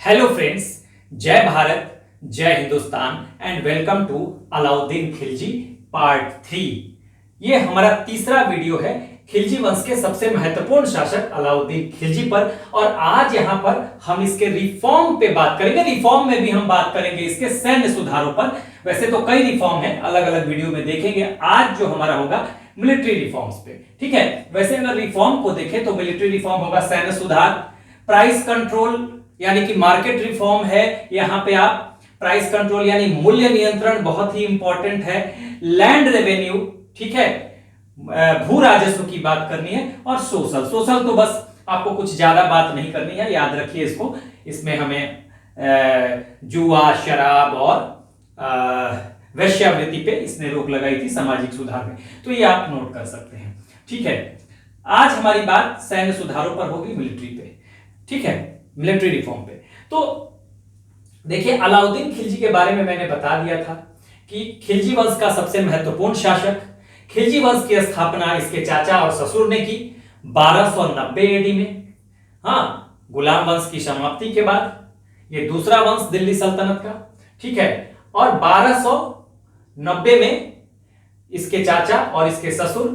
Hello friends, जय भारत, जय Hindustan and welcome to Alauddin Khilji part 3। ये हमारा तीसरा वीडियो है खिलजी वंश के सबसे महत्वपूर्ण शासक अलाउद्दीन खिलजी पर। और आज यहां पर हम इसके रिफॉर्म पे बात करेंगे। रिफॉर्म में भी हम बात करेंगे इसके सैन्य सुधारों पर। वैसे तो कई रिफॉर्म है, अलग अलग वीडियो में देखेंगे। आज जो हमारा होगा मिलिट्री रिफॉर्म्स पे, ठीक है। वैसे अगर रिफॉर्म को देखें तो मिलिट्री रिफॉर्म होगा सैन्य सुधार, प्राइस कंट्रोल यानी कि मार्केट रिफॉर्म है। यहां पे आप प्राइस कंट्रोल यानी मूल्य नियंत्रण बहुत ही इंपॉर्टेंट है। लैंड रेवेन्यू, ठीक है, भू राजस्व की बात करनी है। और सोशल तो बस आपको कुछ ज्यादा बात नहीं करनी है, याद रखिए इसको। इसमें हमें जुआ, शराब और वेश्यावृत्ति पे इसने रोक लगाई थी सामाजिक सुधार में, तो ये आप नोट कर सकते हैं, ठीक है। आज हमारी बात सैन्य सुधारों पर होगी, मिलिट्री पे, ठीक है, मिलिट्री रिफॉर्म पे। तो देखिए, अलाउद्दीन खिलजी के बारे में मैंने बता दिया था कि खिलजी वंश का सबसे महत्वपूर्ण शासक। खिलजी वंश की स्थापना इसके चाचा और ससुर ने की 1290 एडी में। हाँ, गुलाम वंश की समाप्ति के बाद ये दूसरा वंश दिल्ली सल्तनत का, ठीक है। और 1290 में इसके चाचा और इसके ससुर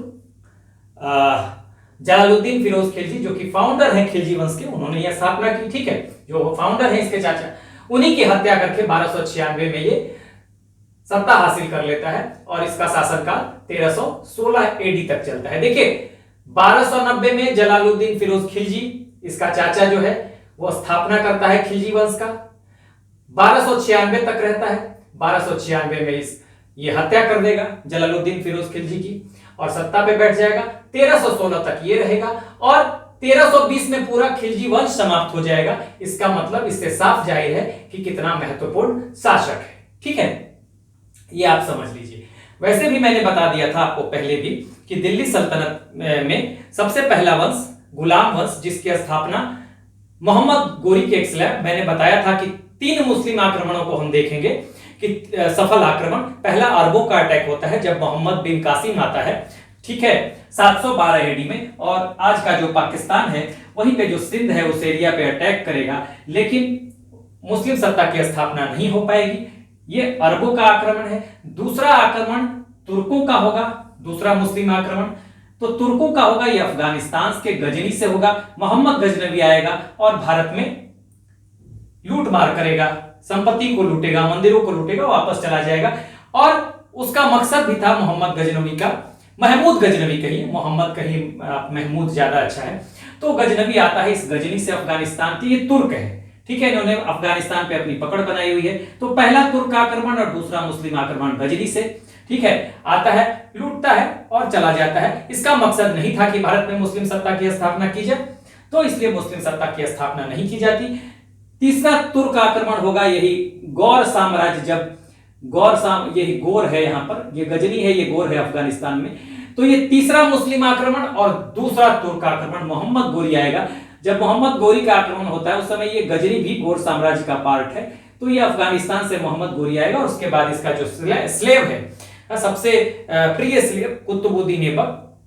जलालुद्दीन फिरोज खिलजी, जो कि फाउंडर हैं खिलजी वंश के, उन्होंने यह स्थापना की, ठीक है। जो फाउंडर हैं इसके चाचा, उन्हीं की हत्या करके 1296 में ये सत्ता हासिल कर लेता है और इसका शासनकाल 1316 एडी तक चलता है। देखिए, 1290 में जलालुद्दीन फिरोज खिलजी, इसका चाचा जो है, वो स्थापना करता है खिलजी वंश का। 1296 तक रहता है। 1296 में ये हत्या कर देगा जलालुद्दीन फिरोज खिलजी की और सत्ता पे बैठ जाएगा। 1316 तक ये रहेगा और 1320 में पूरा खिलजी वंश समाप्त हो जाएगा। इसका मतलब इससे साफ जाहिर है कि कितना महत्वपूर्ण शासक है, ठीक है। ये आप समझ लीजिए। वैसे भी मैंने बता दिया था आपको पहले भी कि दिल्ली सल्तनत में सबसे पहला वंश गुलाम वंश, जिसकी स्थापना मोहम्मद गोरी के खिलाफ, मैंने बताया था कि 3 मुस्लिम आक्रमणों को हम देखेंगे कि सफल आक्रमण। पहला अरबों का अटैक होता है जब मोहम्मद बिन कासिम आता है, ठीक है, 712 एडी में। और आज का जो पाकिस्तान है, वहीं पे जो सिंध है, उस एरिया पे अटैक करेगा, लेकिन मुस्लिम सत्ता की स्थापना नहीं हो पाएगी। ये अरबों का आक्रमण है। दूसरा आक्रमण तुर्कों का होगा, दूसरा मुस्लिम आक्रमण तो तुर्कों का होगा। ये अफगानिस्तान के गजनी से होगा। मोहम्मद गजनवी आएगा और भारत में लूट मार करेगा, संपत्ति को लूटेगा, मंदिरों को लूटेगा, वापस चला जाएगा। और उसका मकसद भी था मोहम्मद गजनवी का, महमूद गजनवी कहिए, मोहम्मद कहीं, महमूद ज्यादा अच्छा है। तो गजनवी आता है इस गजनी से अफगानिस्तान की, ये तुर्क है, ठीक है। इन्होंने अफगानिस्तान पे अपनी पकड़ बनाई हुई है। तो पहला तुर्क आक्रमण और दूसरा मुस्लिम आक्रमण गजनी से, ठीक है, आता है, लूटता है और चला जाता है। इसका मकसद नहीं था कि भारत में मुस्लिम सत्ता की स्थापना की जाए, तो इसलिए मुस्लिम सत्ता की स्थापना नहीं की जाती। तीसरा तुर्क आक्रमण होगा, यही गौर साम्राज्य, जब यही गोर है, यहां पर ये गजनी है, ये गोर है अफगानिस्तान में। तो ये तीसरा मुस्लिम आक्रमण और दूसरा तुर्क आक्रमण, मोहम्मद गोरी आएगा। जब मोहम्मद गोरी का आक्रमण होता है, उस समय ये गजनी भी गोर साम्राज्य का पार्ट है। तो ये अफगानिस्तान से मोहम्मद गोरी आएगा और उसके बाद इसका जो स्लेव है, सबसे प्रिय स्लेव कुतुबुद्दीन ऐबक,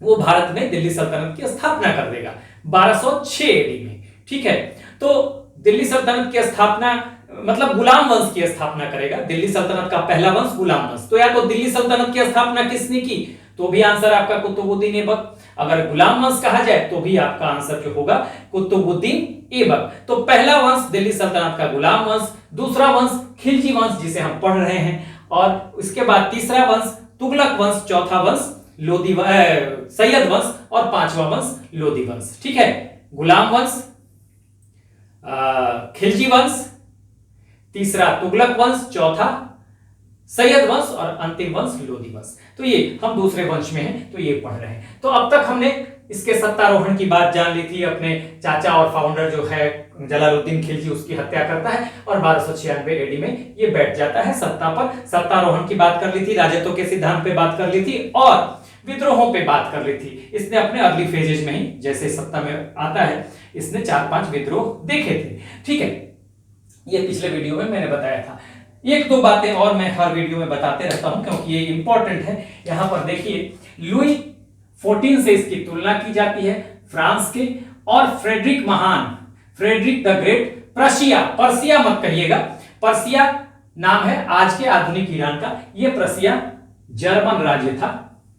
वो भारत में दिल्ली सल्तनत की स्थापना कर देगा 1206 एडी में, ठीक है। तो दिल्ली सल्तनत की स्थापना मतलब गुलाम वंश की स्थापना करेगा। दिल्ली सल्तनत का पहला वंश गुलाम वंश। तो या तो दिल्ली सल्तनत की स्थापना किसने की, तो भी आंसर आपका कुतुबुद्दीन ऐबक। अगर गुलाम वंश कहा जाए तो भी आपका आंसर जो होगा कुतुबुद्दीन ऐबक। तो पहला वंश दिल्ली सल्तनत का गुलाम वंश, दूसरा वंश खिलजी वंश जिसे हम पढ़ रहे हैं, और इसके बाद तीसरा वंश तुगलक वंश, चौथा वंश लोधी सैयद वंश और पांचवा वंश लोधी वंश, ठीक है। गुलाम वंश, खिलजी वंश, तीसरा तुगलक वंश, चौथा सैयद वंश और अंतिम वंश लोधी वंश। तो ये हम दूसरे वंश में हैं, तो ये पढ़ रहे हैं। तो अब तक हमने इसके सत्तारोहण की बात जान ली थी। अपने चाचा और फाउंडर जो है जलालुद्दीन खिलजी, उसकी हत्या करता है और 1296 एडी में ये बैठ जाता है सत्ता पर। सत्तारोहण की बात कर ली थी, राजत्व के सिद्धांत पे बात कर ली थी और विद्रोहों पे बात कर ली थी। इसने अपने अर्ली फेजेज में ही, जैसे सत्ता में आता है, इसने 4-5 विद्रोह देखे थे, ठीक है। ये पिछले वीडियो में मैंने बताया था। 1-2 बातें और मैं हर वीडियो में बताते रहता हूं क्योंकि ये इंपॉर्टेंट है। यहां पर देखिए, लुई 14 से इसकी तुलना की जाती है फ्रांस के, और फ्रेडरिक महान, Frederick the great Prussia, Persia मत कहिएगा, पर्सिया नाम है आज के आधुनिक ईरान का। यह प्रशिया जर्मन राज्य था,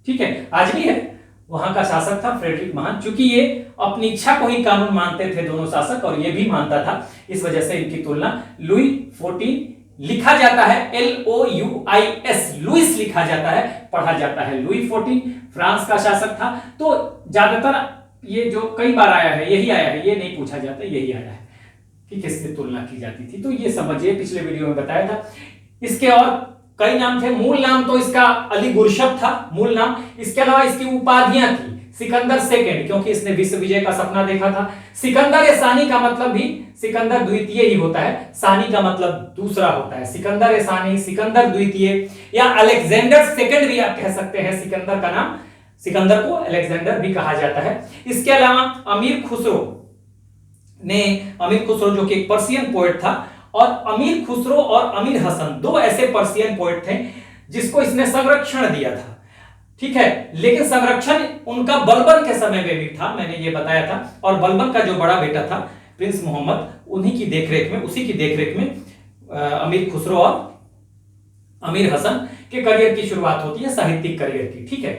ठीक है, आज भी है। वहां का शासक था फ्रेडरिक महान। चूंकि ये अपनी इच्छा को ही कानून मानते थे दोनों शासक, और ये भी मानता था, इस वजह से इनकी तुलना लुई 14 लिखा जाता है LOUIS, लुइस लिखा जाता है, पढ़ा जाता है लुई 14, फ्रांस का शासक था। तो ज्यादातर ये जो कई बार आया है यही आया है, ये नहीं पूछा जाता, यही आया है कि किससे तुलना की जाती थी। तो ये समझिए, पिछले वीडियो में बताया था। इसके और कई नाम थे। मूल नाम तो इसका अली गुरशब था, मूल नाम। इसके अलावा इसकी उपाधियां थी सिकंदर सेकंड, क्योंकि इसने विश्व विजय का सपना देखा था। सिकंदर ए सानी का मतलब भी सिकंदर द्वितीय ही होता है, सानी का मतलब दूसरा होता है। सिकंदर ए सानी, सिकंदर द्वितीय या अलेक्जेंडर सेकंड भी आप कह सकते हैं। सिकंदर का नाम, सिकंदर को अलेक्जेंडर भी कहा जाता है। इसके अलावा अमीर खुसरो जो कि एक पर्शियन पोएट था, और अमीर खुसरो और अमीर हसन दो ऐसे पर्शियन पोएट थे जिसको इसने संरक्षण दिया था, ठीक है। लेकिन संरक्षण उनका बलबन के समय में भी था, मैंने ये बताया था। और बलबन का जो बड़ा बेटा था प्रिंस मोहम्मद, उन्हीं की देखरेख में, उसी की देखरेख में अमीर खुसरो और अमीर हसन के करियर की शुरुआत होती है, साहित्यिक करियर की, ठीक है।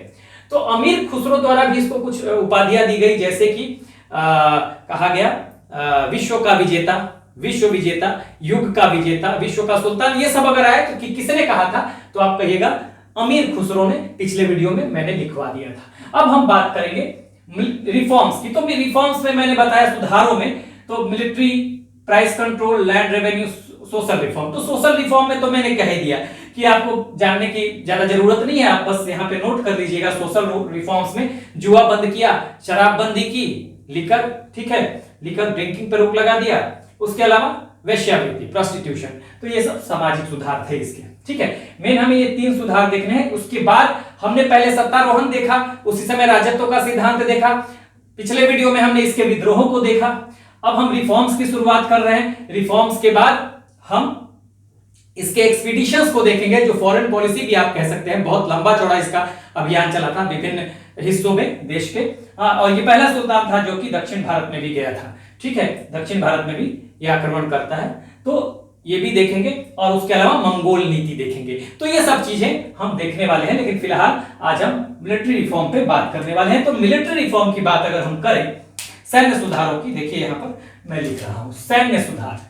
तो अमीर खुसरो द्वारा भी इसको कुछ उपाधियां दी गई, जैसे कि कहा गया विश्व का विजेता, विश्व विजेता, युग का विजेता, विश्व का सुल्तान। ये सब अगर आए तो किसने कहा था, तो आप कहिएगा अमीर खुसरो ने। पिछले वीडियो में मैंने लिखवा दिया था। अब हम बात करेंगे रिफॉर्म्स की। तो रिफॉर्म्स में मैंने बताया सुधारों में, तो military, price control, land revenue, social reform. तो सोशल रिफॉर्म में तो मैंने कह ही दिया कि आपको जानने की ज्यादा जरूरत नहीं है, आप बस यहाँ पे नोट कर लीजिएगा। सोशल रिफॉर्म्स में जुआ बंद किया, शराब बंदी की, लिकर, ठीक है, लिकर ड्रिंकिंग पर रोक लगा दिया। उसके अलावा वेश्यावृत्ति, प्रोस्टिट्यूशन। तो ये सब सामाजिक सुधार थे इसके, ठीक है। मेन हमें ये 3 सुधार देखने हैं। उसके बाद हमने पहले सत्तारोहण देखा, उसी समय राजत्व का सिद्धांत देखा, पिछले वीडियो में हमने इसके विद्रोहों को देखा। अब हम रिफॉर्म्स की शुरुआत कर रहे हैं। रिफॉर्म्स के बाद हम इसके एक्सपीडिशंस को देखेंगे, जो फॉरेन पॉलिसी भी आप कह सकते हैं। बहुत लंबा चौड़ा इसका अभियान चला था विभिन्न हिस्सों में देश के। और ये पहला सुल्तान था जो कि दक्षिण भारत में भी गया था, ठीक है, दक्षिण भारत में भी ये आक्रमण करता है। तो ये भी देखेंगे, और उसके अलावा मंगोल नीति देखेंगे। तो ये सब चीजें हम देखने वाले हैं, लेकिन फिलहाल आज हम मिलिट्री रिफॉर्म पे बात करने वाले हैं। तो मिलिट्री रिफॉर्म की बात अगर हम करें, सैन्य सुधारों की, देखिए यहां पर मैं लिख रहा हूं सैन्य सुधार।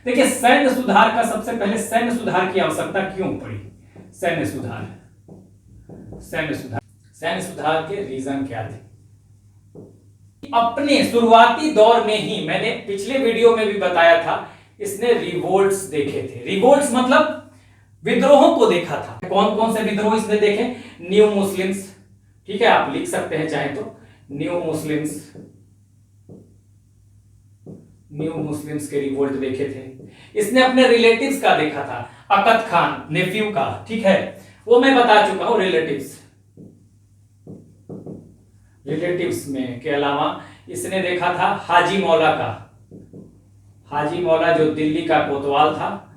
देखिए सैन्य सुधार का सबसे पहले सैन्य सुधार की आवश्यकता क्यों पड़ी? सैन्य सुधार, सैन्य सुधार के रीजन क्या थे? अपने शुरुआती दौर में ही, मैंने पिछले वीडियो में भी बताया था, इसने रिवोल्ट्स देखे थे। रिवोल्ट्स मतलब विद्रोहों को देखा था। कौन कौन से विद्रोह इसने देखे? न्यू मुस्लिम्स, ठीक है, आप लिख सकते हैं चाहे तो, न्यू मुस्लिम्स के रिवोल्ट देखे थे। इसने अपने रिलेटिव्स का देखा था, अकत खान नेफ्यू का, ठीक है, वो मैं बता चुका हूं। रिलेटिव्स में के अलावा इसने देखा था हाजी मौला का, हाजी मौला जो दिल्ली का कोतवाल था।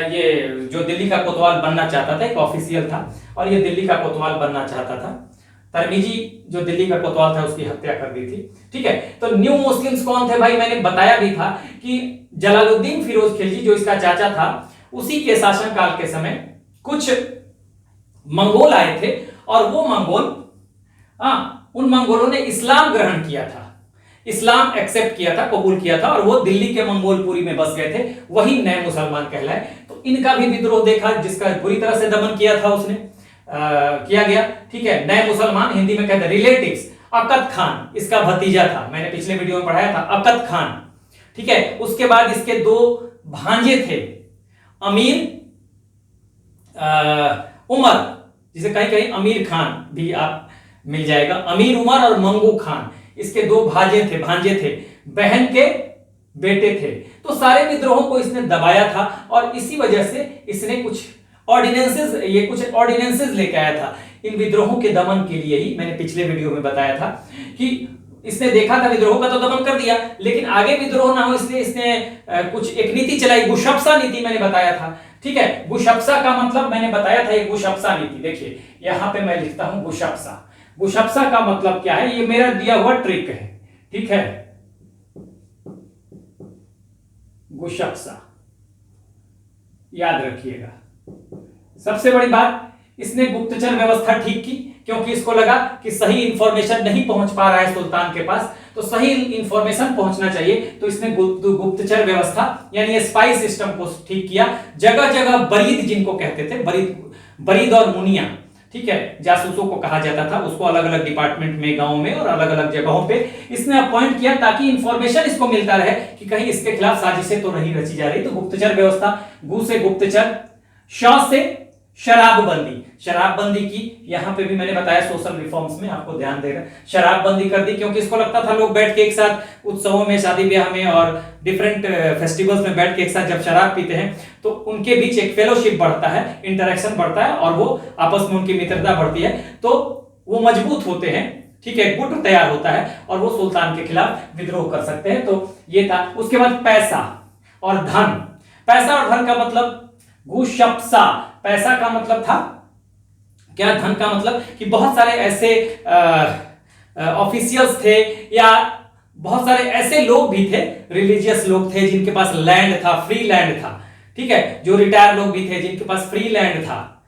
ये जो दिल्ली का कोतवाल बनना चाहता था, एक ऑफिशियल था, और ये दिल्ली का कोतवाल बनना चाहता था। तरमीजी जो दिल्ली का कोतवाल था उसकी हत्या कर दी थी, ठीक है। तो न्यू मुस्लिम्स कौन थे भाई? मैंने बताया भी था कि जलालुद्दीन फिरोज खिलजी जो इसका चाचा था, उसी के शासनकाल के समय कुछ मंगोल आए थे, और वो मंगोल, उन मंगोलों ने इस्लाम ग्रहण किया था, इस्लाम एक्सेप्ट किया था, कबूल किया था, और वो दिल्ली के मंगोलपुरी में बस गए थे, वही नए मुसलमान कहलाए। तो इनका भी विद्रोह देखा, जिसका बुरी तरह से दमन किया था उसने, किया गया, ठीक है। नए मुसलमान, हिंदी में कहते हैं रिलेटिव्स। अकत खान इसका भतीजा था, मैंने पिछले वीडियो में पढ़ाया था, अकत खान, ठीक है। उसके बाद इसके 2 भांजे थे, अमीर उमर, जिसे कहीं कहीं अमीर खान भी आप मिल जाएगा, अमीर उमर और मंगू खान, इसके 2 भांजे थे, बहन के बेटे थे। तो सारे विद्रोहों को इसने दबाया था, और इसी वजह से इसने कुछ ऑर्डिनेंसेस लेके आया था इन विद्रोहों के दमन के लिए ही। मैंने पिछले वीडियो में बताया था कि इसने देखा था विद्रोह का तो दमन कर दिया, लेकिन आगे विद्रोह ना हो इसलिए इसने कुछ एक नीति चलाई, गुशप्सा नीति मैंने बताया था, ठीक है। गुशप्सा का मतलब मैंने बताया था, ये गुशप्सा नीति, देखिए यहां पे मैं लिखता हूं गुशप्सा। गुशप्सा का मतलब क्या है? ये मेरा दिया हुआ ट्रिक है, ठीक है, गुशप्सा, याद रखिएगा। सबसे बड़ी बात, इसने गुप्तचर व्यवस्था ठीक की, क्योंकि इसको लगा कि सही इंफॉर्मेशन नहीं पहुंच पा रहा है सुल्तान के पास, तो सही इंफॉर्मेशन पहुंचना चाहिए, तो इसने गुप्तचर व्यवस्था यानी स्पाई सिस्टम को ठीक किया। जगह जगह बरीद, जिनको कहते थे बरीद और मुनिया, ठीक है, जासूसों को कहा जाता था, उसको अलग अलग डिपार्टमेंट में, गांव में और अलग अलग जगहों पे इसने अपॉइंट किया, ताकि इंफॉर्मेशन इसको मिलता रहे कि कहीं इसके खिलाफ साजिशें तो नहीं रची जा रही। तो गुप्तचर व्यवस्था, गु से गुप्तचर, श से शराबबंदी, शराबबंदी की। यहां पे भी मैंने बताया सोशल रिफॉर्म्स में, आपको ध्यान देना, शराबबंदी कर दी, क्योंकि इसको लगता था लोग बैठ के एक साथ उत्सवों में, शादी ब्याह में और डिफरेंट फेस्टिवल्स में बैठ के एक साथ जब शराब पीते हैं तो उनके बीच एक फेलोशिप बढ़ता है, इंटरेक्शन बढ़ता है और वो आपस में उनकी मित्रता बढ़ती है, तो वो मजबूत होते हैं, ठीक है, गुट तैयार होता है और वो सुल्तान के खिलाफ विद्रोह कर सकते हैं। तो ये था। उसके बाद पैसा और धन। पैसा और धन का मतलब गुशप्सा, पैसा का मतलब था क्या, धन का मतलब कि बहुत सारे ऐसे ऑफिशियल्स थे या बहुत सारे ऐसे लोग भी थे, रिलीजियस लोग थे जिनके पास लैंड था, फ्री लैंड था, ठीक है, जो रिटायर लोग भी थे जिनके पास फ्री लैंड था,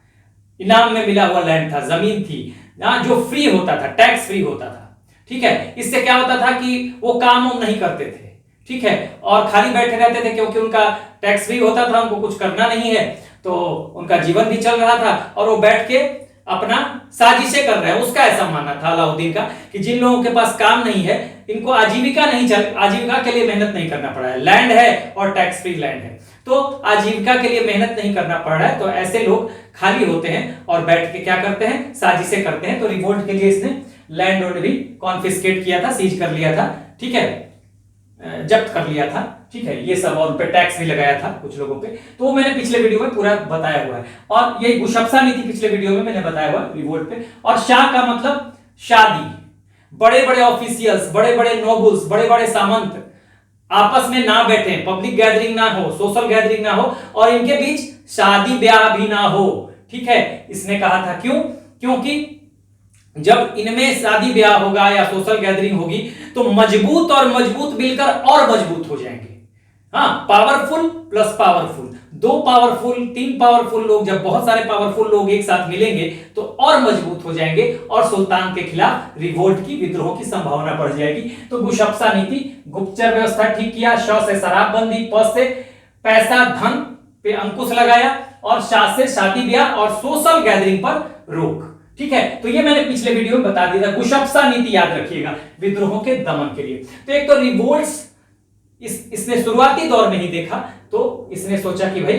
इनाम में मिला हुआ लैंड था, जमीन थी ना, जो फ्री होता था, टैक्स फ्री होता था, ठीक है। इससे क्या होता था कि वो काम नहीं करते थे, ठीक है, और खाली बैठे रहते थे, क्योंकि उनका टैक्स फ्री होता था, उनको कुछ करना नहीं है, तो उनका जीवन भी चल रहा था और वो बैठ के अपना साजिशें कर रहे हैं। उसका ऐसा मानना था अलाउद्दीन का कि जिन लोगों के पास काम नहीं है, इनको आजीविका के लिए मेहनत नहीं करना पड़ा है, लैंड है और टैक्स फ्री लैंड है, तो आजीविका के लिए मेहनत नहीं करना पड़ रहा है, तो ऐसे लोग खाली होते हैं और बैठ के क्या करते हैं, साजिशें करते हैं। तो रिवोल्ट के लिए इसने लैंड भी कॉन्फिस्केट किया था, सीज कर लिया था, ठीक है, जब्त कर लिया था, ठीक है, ये सब, और उन पे टैक्स भी लगाया था कुछ लोगों पे, तो वो मैंने पिछले वीडियो में पूरा बताया हुआ है। और ये गुशप्सा नीति पिछले वीडियो में मैंने बताया हुआ रिवोल्ट पे। और शाह का मतलब शादी, बड़े बड़े ऑफिशियल्स, बड़े बड़े नोबल्स, बड़े बड़े सामंत आपस में ना बैठे, पब्लिक गैदरिंग ना हो, सोशल गैदरिंग ना हो और इनके बीच शादी ब्याह भी ना हो, ठीक है। इसने कहा था, क्यों, क्योंकि जब इनमें शादी ब्याह होगा या सोशल गैदरिंग होगी तो मजबूत और मजबूत मिलकर और मजबूत हो जाएंगे। हाँ, powerful plus powerful, 2 powerful 3 powerful लोग, जब बहुत सारे पावरफुल लोग एक साथ मिलेंगे तो और मजबूत हो जाएंगे और सुल्तान के खिलाफ रिवोल्ट की, विद्रोह की संभावना बढ़ जाएगी। तो गुशप्सा नीति, गुप्तचर व्यवस्था ठीक किया, श से शराबबंदी, प से पैसा धन पे अंकुश लगाया और शाह से शादी ब्याह और सोशल गैदरिंग पर रोक, ठीक है। तो ये मैंने पिछले वीडियो में बता दिया था। गुशप्सा नीति याद रखिएगा विद्रोहों के दमन के लिए। तो एक तो रिवोल्ट्स इसने शुरुआती दौर में ही देखा, तो इसने सोचा कि भाई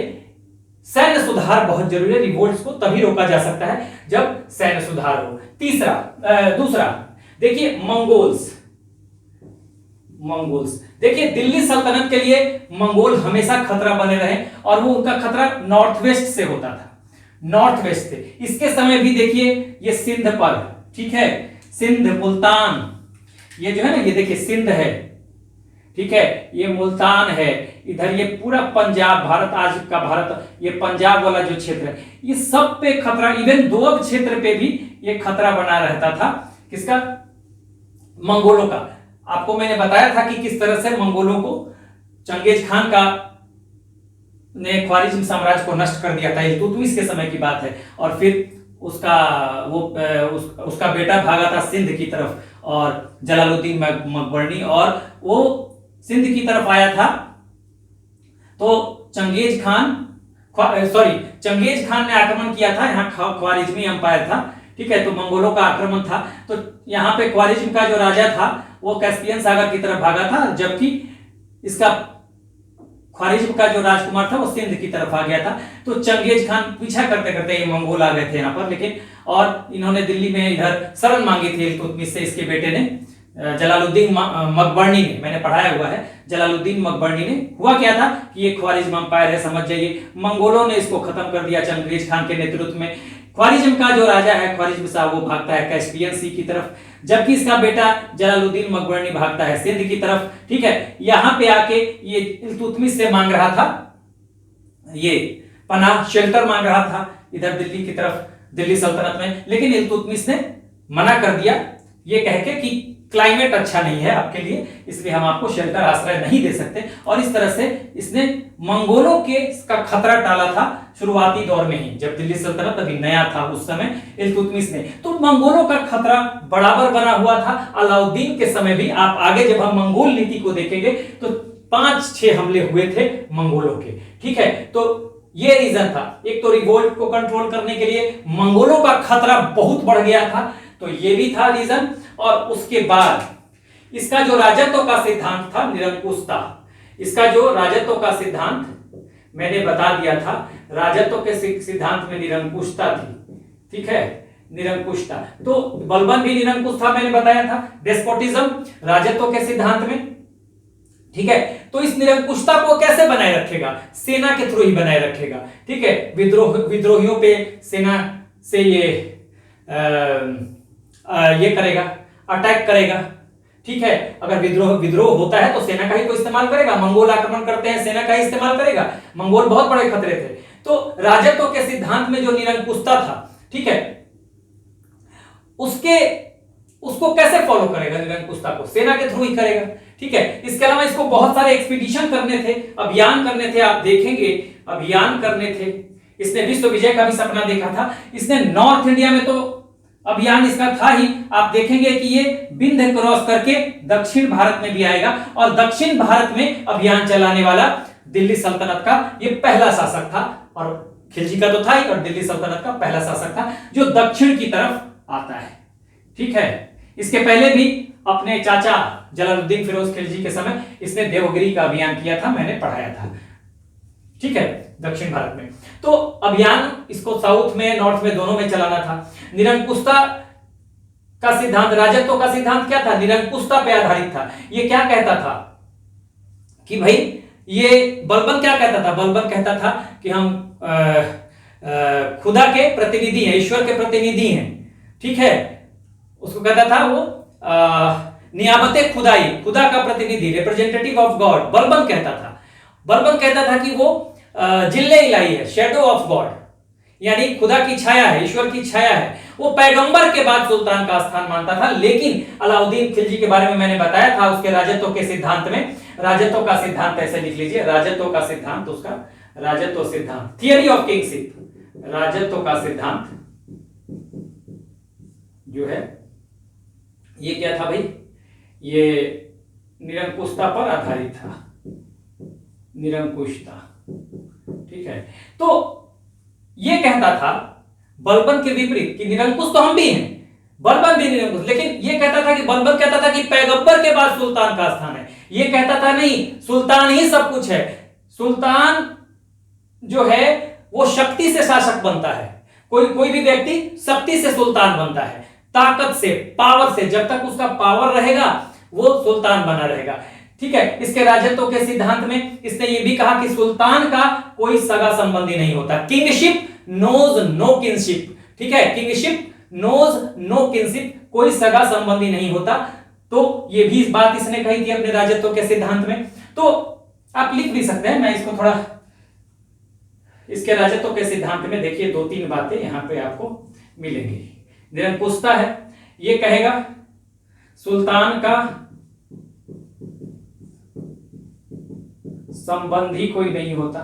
सैन्य सुधार बहुत जरूरी है, रिवोल्ट्स को तभी रोका जा सकता है जब सैन्य सुधार हो। दूसरा देखिए मंगोल्स, देखिए दिल्ली सल्तनत के लिए मंगोल हमेशा खतरा बने रहे और वो उनका खतरा नॉर्थ वेस्ट से होता था, नॉर्थ वेस्ट से। इसके समय भी देखिए ये सिंध पर, ठीक है, सिंध, मुल्तान, ये जो है ना, ये देखिए सिंध है, ठीक है, ये मुल्तान है, इधर ये पूरा पंजाब, भारत आज का भारत, ये पंजाब वाला जो क्षेत्र है, ये सब पे खतरा, इवन दोअब क्षेत्र पे भी ये खतरा बना रहता था। किसका? मंगोलों का। आपको मैंने बताया था कि किस तरह से मंगोलों को चंगेज खान का ने ख्वारिज्म साम्राज्य को नष्ट कर दिया था, इल्तुतमिश के समय की बात है। और फिर उसका बेटा भागा था सिंध की तरफ और जलालुद्दीन मकबरनी, और वो सिंध की तरफ आया था तो चंगेज खान ने आक्रमण किया था, यहाँ ख्वारिज्मी एम्पायर था, ठीक है, तो मंगोलों का आक्रमण था। तो यहाँ पे ख्वारिज्म का जो राजा था वो कैस्पियन सागर की तरफ भागा था, जबकि इसका ख्वारिज्म का जो राजकुमार था वो सिंध की तरफ आ गया था। तो चंगेज खान पीछा करते करते ये मंगोल आ गए थे यहाँ पर, लेकिन और इन्होंने दिल्ली में इधर शरण मांगी थी इल्तुतमिश से, इसके बेटे ने, जलालुद्दीन मकबरनी ने, मैंने पढ़ाया हुआ है, जलालुद्दीन मकबरनी ने। हुआ क्या था कि ये ख्वारिज्म एम्पायर है, समझ जाइए, मंगोलों ने इसको खत्म कर दिया चंगेज खान के नेतृत्व में। ख्वारिज्म का जो राजा है, ख्वारिज्म शाह, वो भागता है कैस्पियन सी की तरफ, जबकि इसका बेटा जलालुद्दीन मकबरनी भागता है सिंध की तरफ, ठीक है। यहां पे आके ये इल्तुतमिश से मांग रहा था, ये पनाह, शेल्टर मांग रहा था इधर दिल्ली की तरफ, दिल्ली सल्तनत में, लेकिन इल्तुतमिश ने मना कर दिया, ये कह के कि क्लाइमेट अच्छा नहीं है आपके लिए, इसलिए हम आपको शेल्टर आश्रय नहीं दे सकते। और इस तरह से इसने मंगोलों के का खतरा टाला था शुरुआती दौर में ही, जब दिल्ली सल्तनत अभी नया था उस समय इल्तुतमिश ने, तो मंगोलों का खतरा बराबर बना हुआ था। अलाउद्दीन के समय भी, आप आगे जब हम मंगोल नीति को देखेंगे तो 5-6 हमले हुए थे मंगोलों के, ठीक है। तो ये रीजन था, एक तो रिवोल्ट को कंट्रोल करने के लिए मंगोलों का खतरा बहुत बढ़ गया था, तो ये भी था रीजन। और उसके बाद इसका जो राजत्व का सिद्धांत था निरंकुशता, इसका जो राजत्व का सिद्धांत मैंने बता दिया था, राजत्व के सिद्धांत में निरंकुशता थी, ठीक है, निरंकुशता। तो बलबन भी निरंकुश था, मैंने बताया था। डेस्पोटिज्म राजत्व के सिद्धांत में, ठीक है। तो इस निरंकुशता को कैसे बनाए रखेगा? सेना के थ्रू ही बनाए रखेगा, ठीक है। विद्रोहियों पे सेना से ये करेगा, अटैक करेगा, ठीक है। अगर विद्रोह होता है तो सेना का ही तो इस्तेमाल करेगा। मंगोल आक्रमण करते हैं, सेना का ही इस्तेमाल करेगा। मंगोल बहुत बड़े खतरे थे। तो राजत्व के सिद्धांत में जो निरंकुशता था, ठीक है, उसको कैसे फॉलो करेगा? निरंकुशता को सेना के थ्रू ही करेगा, ठीक है। इसके अलावा इसको बहुत सारे एक्सपीडिशन करने थे, अभियान करने थे, आप देखेंगे अभियान करने थे। इसने विश्व विजय का भी सपना देखा था। इसने नॉर्थ इंडिया में तो अभियान इसका था ही, आप देखेंगे कि ये विंध्य क्रॉस करके दक्षिण भारत में भी आएगा, और दक्षिण भारत में अभियान चलाने वाला दिल्ली सल्तनत का ये पहला शासक था। और खिलजी का तो था ही, और दिल्ली सल्तनत का पहला शासक था जो दक्षिण की तरफ आता है, ठीक है। इसके पहले भी अपने चाचा जलालुद्दीन फिरोज खिलजी के समय इसने देवगिरी का अभियान किया था, मैंने पढ़ाया था, ठीक है, दक्षिण भारत में। तो अभियान इसको साउथ में, नॉर्थ में, दोनों में चलाना था। निरंकुशता का सिद्धांत, राजत्व का सिद्धांत क्या था? निरंकुशता पे आधारित था। ये क्या कहता था कि भाई, ये बलबन क्या कहता था? बलबन कहता था कि हम खुदा के प्रतिनिधि हैं, ईश्वर के प्रतिनिधि हैं, ठीक है। उसको कहता था वो नियामते खुदाई, खुदा का प्रतिनिधि, रिप्रेजेंटेटिव ऑफ गॉड, बलबन कहता था। बलबन कहता था कि वो जिल्ले इलाही है, शेडो ऑफ गॉड, यानी खुदा की छाया है, ईश्वर की छाया है। वो पैगंबर के बाद सुल्तान का स्थान मानता था। लेकिन अलाउद्दीन खिलजी के बारे में मैंने बताया था, उसके राजत्व के सिद्धांत में, राजत्व का सिद्धांत ऐसे लिख लीजिए, राजत्व का सिद्धांत, उसका राजत्व सिद्धांत, थियरी ऑफ किंगशिप, राजत्व का सिद्धांत जो है ये क्या था भाई? ये निरंकुशता पर आधारित था, निरंकुशता, ठीक है। तो ये कहता था बलबन के विपरीत कि निरंकुश तो हम भी हैं, बलबन भी निरंकुश, लेकिन ये कहता था कि बलबन कहता था कि पैगंबर के बाद सुल्तान का स्थान है। ये कहता था नहीं, सुल्तान ही सब कुछ है। सुल्तान जो है वो शक्ति से शासक बनता है, कोई भी व्यक्ति शक्ति से सुल्तान बनता है, ताकत से, पावर से। जब तक उसका पावर रहेगा वो सुल्तान बना रहेगा, ठीक है। इसके राजत्व के सिद्धांत में इसने ये भी कहा कि सुल्तान का कोई सगा संबंधी नहीं होता, किंगशिप नोज नो किनशिप, ठीक है, किंगशिप नोज नो किनशिप, कोई सगा संबंधी नहीं होता। तो ये भी इस बात इसने कही थी अपने राजत्व के सिद्धांत में। तो आप लिख भी सकते हैं, मैं इसको थोड़ा, इसके राजत्व के सिद्धांत में देखिए 2-3 बातें यहां पे आपको मिलेंगी। निरंकुशता है, ये कहेगा सुल्तान का संबंधी कोई नहीं होता,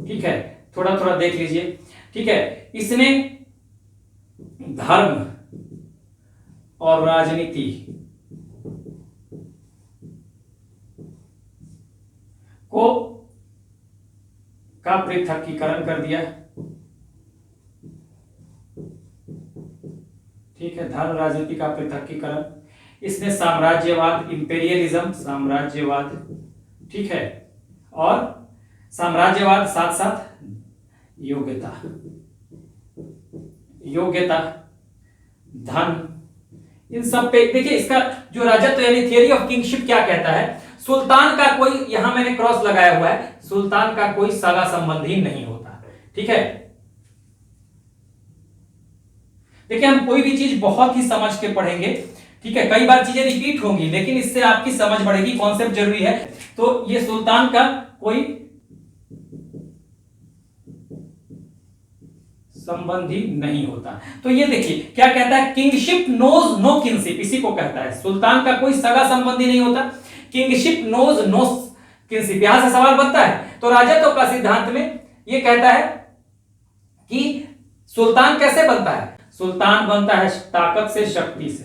ठीक है, थोड़ा थोड़ा देख लीजिए, ठीक है। इसने धर्म और राजनीति को का पृथकीकरण कर दिया, ठीक है, धर्म राजनीति का पृथकीकरण। इसने साम्राज्यवाद, इंपेरियलिज्म, साम्राज्यवाद, ठीक है, और साम्राज्यवाद साथ साथ योग्यता, योग्यता, धन, इन सब पे देखिए। इसका जो राजत्व यानी थियरी ऑफ किंगशिप क्या कहता है? सुल्तान का कोई, यहां मैंने क्रॉस लगाया हुआ है, सुल्तान का कोई सगा संबंधी नहीं होता, ठीक है। देखिए हम कोई भी चीज बहुत ही समझ के पढ़ेंगे, ठीक है, कई बार चीजें रिपीट होंगी, लेकिन इससे आपकी समझ बढ़ेगी, कॉन्सेप्ट जरूरी है। तो ये सुल्तान का कोई संबंधी नहीं होता। तो ये देखिए क्या कहता है, किंगशिप नोज नो किनशिप, इसी को कहता है सुल्तान का कोई सगा संबंधी नहीं होता, किंगशिप नोज नो किनशिप। यहां से सवाल बनता है, तो राजत्व का सिद्धांत में ये कहता है कि सुल्तान कैसे बनता है, सुल्तान बनता है ताकत से, शक्ति से,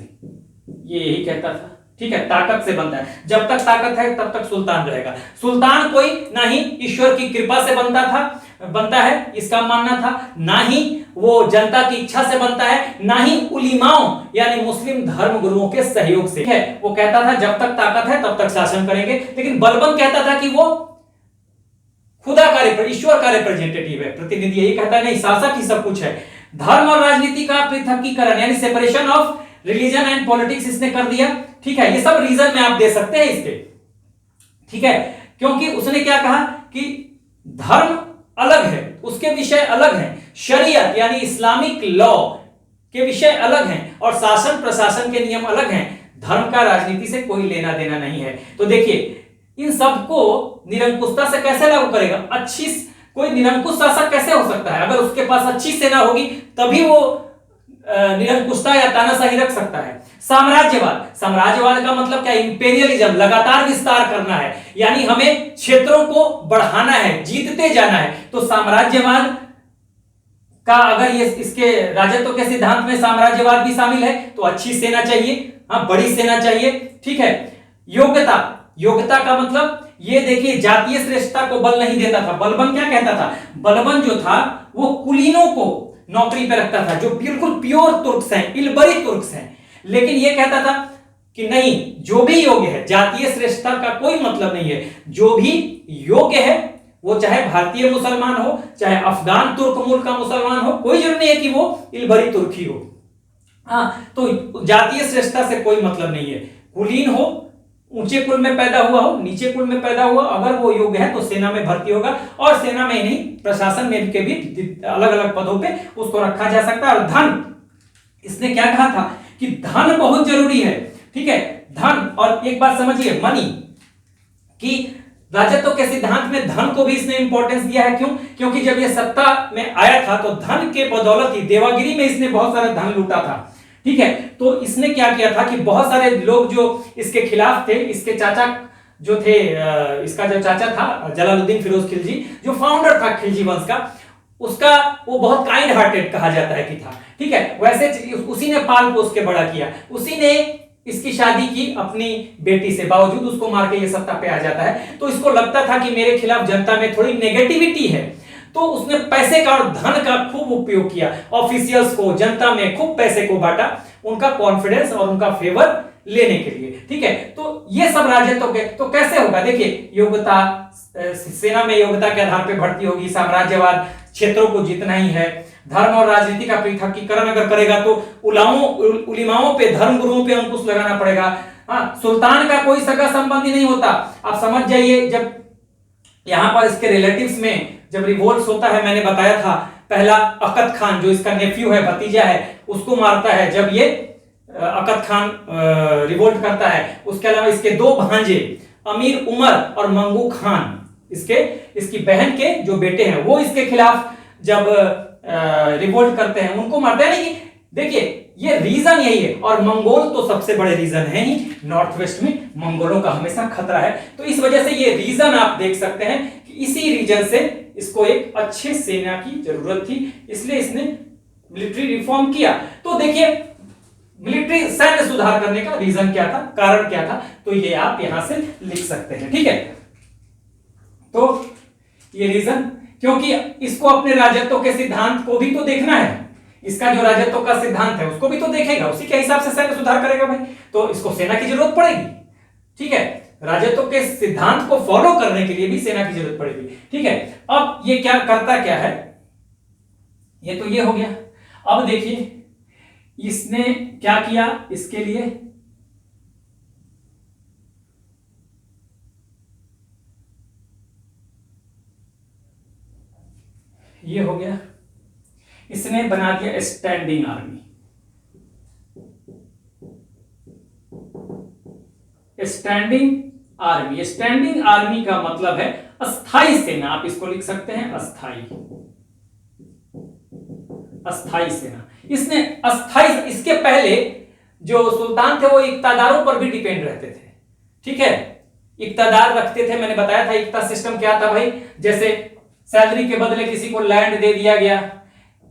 ये यही कहता था, ठीक है, ताकत से बनता है, जब तक ताकत है तब तक सुल्तान रहेगा। सुल्तान कोई ना ही ईश्वर की कृपा से बनता है इसका मानना था, ना ही वो जनता की इच्छा से बनता है, ना ही उलीमाओं यानी मुस्लिम धर्म गुरुओं के सहयोग से है। वो कहता था जब तक ताकत है तब तक शासन करेंगे, लेकिन बलबन कहता था कि वो खुदा का, ईश्वर का रिप्रेजेंटेटिव है, प्रतिनिधि, ये कहता है नहीं, शासक ही सब कुछ है। धर्म और राजनीति का पृथकीकरण यानी separation of religion and politics इसने कर दिया, ठीक है। ये सब रीजन में आप दे सकते हैं इसके, ठीक है, क्योंकि उसने क्या कहा कि धर्म अलग है, उसके विषय अलग हैं, शरीयत यानी इस्लामिक लॉ के विषय अलग हैं, और शासन प्रशासन के नियम अलग हैं, धर्म का राजनीति से कोई लेना देना नहीं है। तो देखिए इन सबको निरंकुशता से कैसे लागू करेगा, कोई निरंकुश शासक कैसे हो सकता है, अगर उसके पास अच्छी सेना होगी तभी वो निरंकुशता या तानाशाही रख सकता है। साम्राज्यवाद का मतलब क्या, इंपेरियलिज्म, लगातार विस्तार करना है, यानी हमें क्षेत्रों को बढ़ाना है, जीतते जाना है। तो साम्राज्यवाद का अगर ये इसके राजत्व के सिद्धांत में साम्राज्यवाद भी शामिल है तो अच्छी सेना चाहिए, हाँ बड़ी सेना चाहिए, ठीक है। योग्यता का मतलब ये देखिए जातीय श्रेष्ठता को बल नहीं देता था। बलबन क्या कहता था, बलबन जो था वो कुलीनों को नौकरी पे रखता था जो बिल्कुल प्योर तुर्क्स हैं, इलबरी तुर्क्स हैं, लेकिन ये कहता था कि नहीं, जो भी योग्य है, जातीय श्रेष्ठता का कोई मतलब नहीं है, जो भी योग्य है वो चाहे भारतीय मुसलमान हो, चाहे अफगान तुर्क मूल का मुसलमान हो, कोई जरूरी नहीं है कि वो इलबरी तुर्की हो, हाँ, तो जातीय श्रेष्ठता से कोई मतलब नहीं है। कुलीन हो, ऊंचे कुल में पैदा हुआ हो, नीचे कुल में पैदा हुआ, अगर वो योग्य है तो सेना में भर्ती होगा, और सेना में ही नहीं प्रशासन में के भी अलग अलग पदों पे उसको रखा जा सकता है। और धन, इसने क्या कहा था कि धन बहुत जरूरी है, ठीक है, धन। और एक बात समझिए, मनी, कि राजत्व के सिद्धांत में धन को भी इसने इंपॉर्टेंस दिया है। क्यों? क्योंकि जब ये सत्ता में आया था तो धन के बदौलत ही देवागिरी में इसने बहुत सारा धन लूटा था, ठीक है। तो इसने क्या किया था कि बहुत सारे लोग जो इसके खिलाफ थे, इसके चाचा जो थे, इसका जो चाचा था जलालुद्दीन फिरोज खिलजी, जो फाउंडर था खिलजी वंश का, उसका वो बहुत काइंड हार्टेड कहा जाता है कि था, ठीक है। वैसे उसी ने पाल पोस के बड़ा किया, उसी ने इसकी शादी की अपनी बेटी से, बावजूद उसको मार के ये सत्ता पे आ जाता है। तो इसको लगता था कि मेरे खिलाफ जनता में थोड़ी नेगेटिविटी है, तो उसने पैसे का और धन का खूब उपयोग किया, ऑफिशियल्स को, जनता में खूब पैसे को बांटा, उनका कॉन्फिडेंस और उनका फेवर लेने के लिए, ठीक है। तो ये सब राजत्व के, तो कैसे होगा, देखिए योग्यता, सेना में योग्यता के आधार पर भर्ती होगी, साम्राज्यवाद, क्षेत्रों को जीतना ही है, धर्म और राजनीति का पृथकीकरण अगर करेगा तो उलिमाओं पे, धर्म गुरुओं पे अंकुश लगाना पड़ेगा, हाँ, सुल्तान का कोई सगा संबंधी नहीं होता। आप समझ जाइए, जब यहां पर इसके रिलेटिव्स में जब रिवोल्ट होता है, मैंने बताया था, पहला अकद खान जो इसका नेफ्यू है, भतीजा है, उसको मारता है जब ये अकद खान रिवोल्ट करता है। उसके अलावा इसके दो भांजे अमीर उमर और मंगू खान, इसकी बहन के जो बेटे हैं, वो इसके खिलाफ जब रिवोल्ट करते हैं, उनको मारते हैं। नहीं, देखिए ये रीजन यही है, और मंगोल तो सबसे बड़े रीजन है ही, नॉर्थ वेस्ट में मंगोलों का हमेशा खतरा है। तो इस वजह से ये रीजन आप देख सकते हैं कि इसी रीजन से इसको एक अच्छे सेना की जरूरत थी, इसलिए इसने मिलिट्री रिफॉर्म किया। तो देखिए मिलिट्री सैन्य सुधार करने का रीजन क्या था, कारण क्या था, तो ये आप यहां से लिख सकते हैं, ठीक है। तो ये रीजन, क्योंकि इसको अपने राजत्व के सिद्धांत को भी तो देखना है, इसका जो राजत्व का सिद्धांत है उसको भी तो देखेगा, उसी के हिसाब से सैन्य सुधार करेगा भाई, तो इसको सेना की जरूरत पड़ेगी, ठीक है। राजत्व के सिद्धांत को फॉलो करने के लिए भी सेना की जरूरत पड़ेगी, ठीक है। अब ये क्या करता क्या है, ये तो ये हो गया। अब देखिए इसने क्या किया इसके लिए, ये हो गया, इसने बना दिया स्टैंडिंग आर्मी। स्टैंडिंग आर्मी का मतलब है अस्थाई सेना, आप इसको लिख सकते हैं अस्थाई। अस्थाई सेना। इसने अस्थाई, इसके पहले जो सुल्तान थे वो इक्तादारों पर भी डिपेंड रहते थे, ठीक है, इक्तादार रखते थे। मैंने बताया था इक्ता सिस्टम क्या था भाई, जैसे सैलरी के बदले किसी को लैंड दे दिया गया,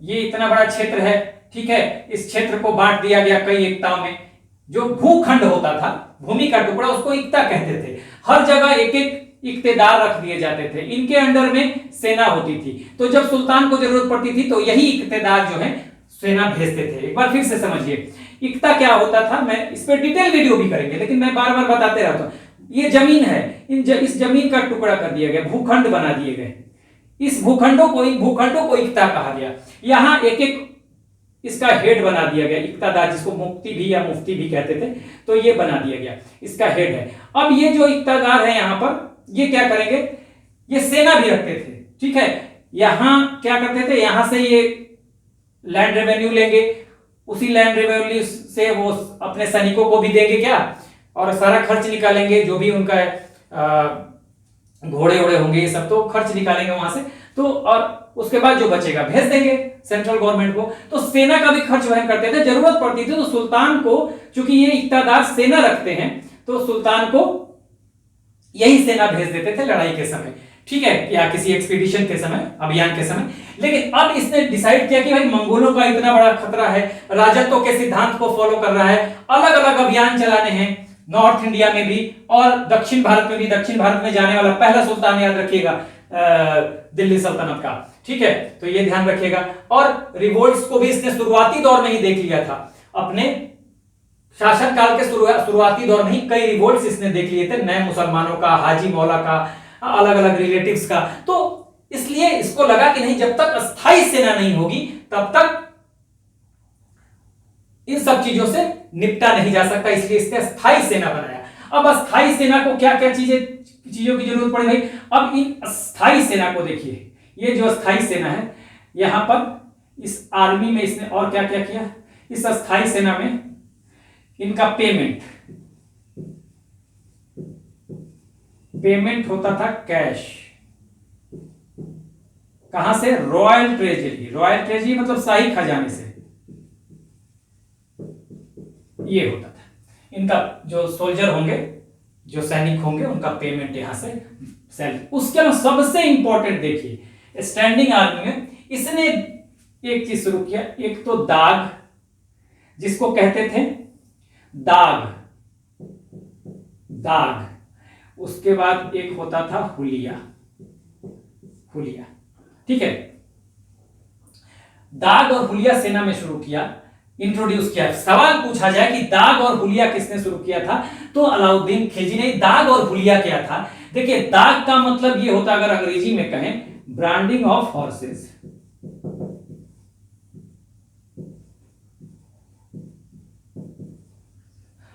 ये इतना बड़ा क्षेत्र है, ठीक है, इस क्षेत्र को बांट दिया गया कई इक्ताओं में। जो भूखंड होता था, भूमि का टुकड़ा, उसको इक्ता कहते थे। हर जगह एक एक इक्तेदार रख दिए जाते थे, इनके अंडर में सेना होती थी। तो जब सुल्तान को जरूरत पड़ती थी तो यही इक्तेदार जो है सेना भेजते थे। एक बार फिर से समझिए इक्ता क्या होता था, मैं इस पर डिटेल वीडियो भी करेंगे, लेकिन मैं बार बार बताते रहता हूं। ये जमीन है, इस जमीन का टुकड़ा कर दिया गया, भूखंड बना दिए गए, इस भूखंडों को इक्ता कहा गया। यहां एक एक इसका हेड बना दिया गया, इक्तादार, जिसको मुफ्ती भी या मुफ्ती भी कहते थे, तो ये बना दिया गया, इसका हेड है। अब ये जो इक्तादार है यहां पर, ये क्या करेंगे, ये सेना भी रखते थे, ठीक है। यहां क्या करते थे, यहां से ये लैंड रेवेन्यू लेंगे, उसी लैंड रेवेन्यू से वो अपने सैनिकों को भी देंगे क्या, और सारा खर्च निकालेंगे, जो भी उनका घोड़े वोड़े होंगे ये सब तो खर्च निकालेंगे वहां से, तो और उसके बाद जो बचेगा भेज देंगे सेंट्रल गवर्नमेंट को। तो सेना का भी खर्च वहन करते थे, जरूरत पड़ती थी तो सुल्तान को, चूंकि ये इक्तादार सेना रखते हैं, तो सुल्तान को यही सेना भेज देते थे लड़ाई के समय, ठीक है, या किसी एक्सपीडिशन के समय, अभियान के समय। लेकिन अब इसने डिसाइड किया कि भाई मंगोलों का इतना बड़ा खतरा है, राजत्व के सिद्धांत को फॉलो कर रहा है, अलग अलग अभियान चलाने हैं नॉर्थ इंडिया में भी और दक्षिण भारत में भी। दक्षिण भारत में जाने वाला पहला सुल्तान, याद रखिएगा, दिल्ली सल्तनत का, ठीक है, तो ये ध्यान रखिएगा। और रिवोल्ट्स को भी इसने शुरुआती दौर में ही देख लिया था, अपने शासनकाल के शुरुआती दौर में ही कई रिवोल्ट्स इसने देख लिए थे, नए मुसलमानों का, हाजी मौला का, अलग अलग रिलेटिव्स का। तो इसलिए इसको लगा कि नहीं, जब तक अस्थाई सेना नहीं होगी तब तक इन सब चीजों से निपटा नहीं जा सकता, इसलिए इसने अस्थाई सेना बनाया। अब अस्थाई सेना को क्या क्या चीजों की जरूरत पड़ी भाई। अब इन अस्थाई सेना को देखिए, ये जो अस्थाई सेना है, यहां पर इस आर्मी में इसने और क्या क्या किया, इस अस्थाई सेना में इनका पेमेंट होता था कैश, कहां से, रॉयल ट्रेजरी। रॉयल ट्रेजरी मतलब शाही खजाने से ये होता था। इनका जो सोल्जर होंगे, जो सैनिक होंगे, उनका पेमेंट यहां से सैलरी। उसके अलावा सबसे इंपॉर्टेंट देखिए, स्टैंडिंग आर्मी में इसने एक चीज शुरू किया, एक तो दाग, जिसको कहते थे दाग, उसके बाद एक होता था हुलिया, ठीक है। दाग और हुलिया सेना में शुरू किया, इंट्रोड्यूस किया। सवाल पूछा जाए कि दाग और हुलिया किसने शुरू किया था, तो अलाउद्दीन खिलजी ने। दाग और हुलिया क्या था, देखिए, दाग का मतलब ये होता, अगर अंग्रेजी में कहें, ब्रांडिंग ऑफ हॉर्सेस,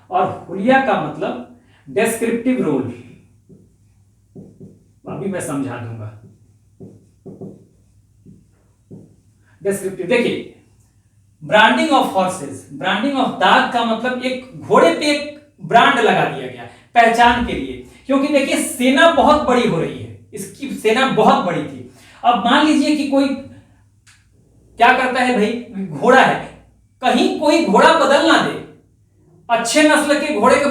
और हुलिया का मतलब डेस्क्रिप्टिव रोल। अभी मैं समझा दूंगा। डिस्क्रिप्टिव, देखिए, branding of horses, branding of दाग का मतलब एक घोड़े पे एक ब्रांड लगा दिया गया पहचान के लिए, क्योंकि देखिए सेना बहुत बड़ी हो रही है, इसकी सेना बहुत बड़ी थी। अब मान लीजिए कि कोई क्या करता है भाई, घोड़ा है, कहीं कोई घोड़ा बदल ना दे, अच्छे नस्ल के घोड़े के